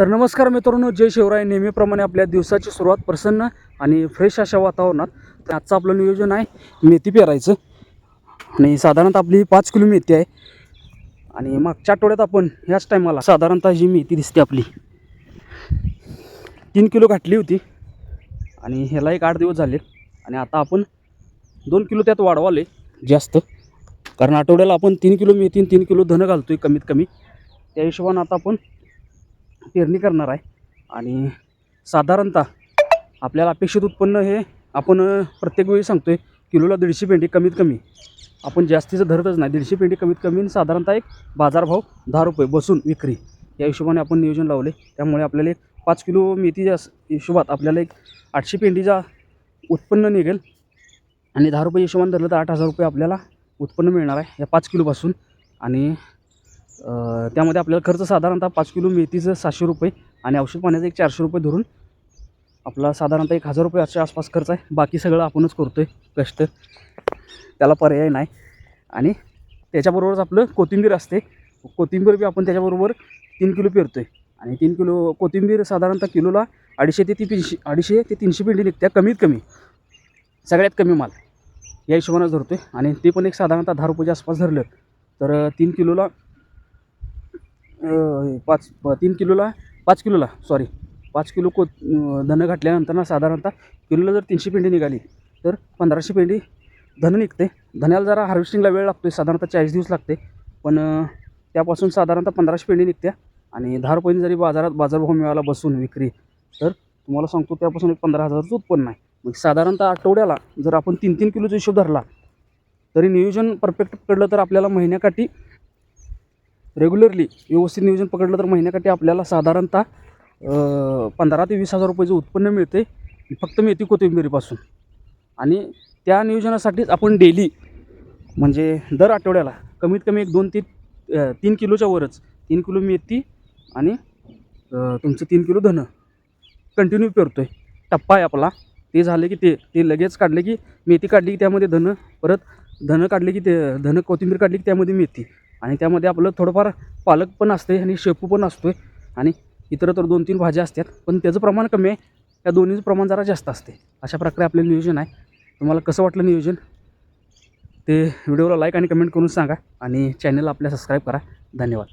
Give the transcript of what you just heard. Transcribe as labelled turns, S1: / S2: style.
S1: तर नमस्कार मित्रांनो, जय शिवराय. नेहमीप्रमाणे आपल्या दिवसाची सुरुवात प्रसन्न आणि फ्रेश अशा वातावरणात. तर आजचं आपलं नियोजन आहे मेथी पेरायचं. आणि साधारणतः आपली 5 किलो मेथी आहे. आणि मागच्या आठवड्यात आपण ह्याच टायमाला साधारणतः जी मेथी दिसते आपली 3 किलो घातली होती. आणि ह्याला एक 8 दिवस झाले. आणि आता आपण 2 किलो त्यात वाढवाले जास्त, कारण आठवड्याला आपण 3 किलो मेथी आणि 3 किलो धनं घालतोय कमीत कमी. त्या हिशोबानं आता आपण पेरणी करणार आहे. आणि साधारणतः आपल्याला अपेक्षित उत्पन्न हे आपण प्रत्येक वेळी सांगतोय, किलोला 150 पेंडी कमीत कमी. आपण जास्तीचं धरतच नाही, 150 पेंडी कमीत कमी. साधारणतः एक बाजारभाव 10 रुपये बसून विक्री, या हिशोबाने आपण नियोजन लावले. त्यामुळे आपल्याला एक 5 किलो मेथीच्या हिशोबात आपल्याला एक 800 पेंडीचा उत्पन्न निघेल. आणि 10 रुपये हिशोबाने धरलं तर 8,000 रुपये आपल्याला उत्पन्न मिळणार आहे या 5 किलोपासून. आणि त्यामध्ये आपल्याला खर्च साधारणतः 5 किलो मेथीचं 700 रुपये आणि औषध पाण्याचं एक 400 रुपये धरून आपला साधारणतः 1,000 रुपयाच्या आसपास खर्च आहे. बाकी सगळं आपणच करतो आहे कष्ट, त्याला पर्याय नाही. आणि त्याच्याबरोबरच आपलं कोथिंबीर असते. कोथिंबीर बी आपण त्याच्याबरोबर 3 किलो पेरतो आहे. आणि 3 किलो कोथिंबीर साधारणतः किलोला 250 ते 300 पेंडी निघत्या कमीत कमी, सगळ्यात कमी माल या हिशोबानं धरतो आहे. आणि ते पण एक साधारणतः 10 रुपयाच्या आसपास धरलं तर 3 किलोला 5 किलो धनं घातल्यानंतर ना साधारणतः किलोला जर 300 पेंडी निघाली तर 1500 पेंडी धनं निघते. धन्याला जरा हार्वेस्टिंगला वेळ लागतो आहे, साधारणतः 40 दिवस लागते. पण त्यापासून साधारणतः 1500 पेंडी निघत्या. आणि 10 रुपयांनी जरी बाजारभाव मिळाला बसून विक्री, तर तुम्हाला सांगतो त्यापासून एक 15,000चं उत्पन्न आहे. मग साधारणतः आठवड्याला जर आपण 3-3 किलोचा हिशोब धरला तरी नियोजन परफेक्ट पकडलं तर आपल्याला महिन्याकाठी रेग्युलरली व्यवस्थित नियोजन पकडलं तर महिन्याकाठी आपल्याला साधारणतः 15,000 ते 20,000 रुपयाचं उत्पन्न मिळते फक्त मेथी कोथिंबीरीपासून. आणि त्या नियोजनासाठीच आपण डेली म्हणजे दर आठवड्याला कमीत कमी एक 2 ते 3 किलोच्या वरच 3 किलो मेथी आणि तुमचं 3 किलो धनं कंटिन्यू पेरतो आहे. टप्पा आहे आपला. ते झाले की ते लगेच काढले की मेथी काढली की त्यामध्ये धनं, परत धनं काढले की ते धनं कोथिंबीर काढली की त्यामध्ये मेथी. आणि त्यामध्ये आपलं थोडंफार पालक पण असते आणि शेपू पण असतो आहे. आणि इतर तर 2-3 भाज्या असतात, पण त्याचं प्रमाण कमी आहे. त्या दोन्हीचं प्रमाण जरा जास्त असते. अशा प्रकारे आपलं नियोजन आहे. तुम्हाला कसं वाटलं नियोजन ते व्हिडिओला लाईक आणि कमेंट करून सांगा. आणि चॅनलला आपल्या सबस्क्राईब करा. धन्यवाद.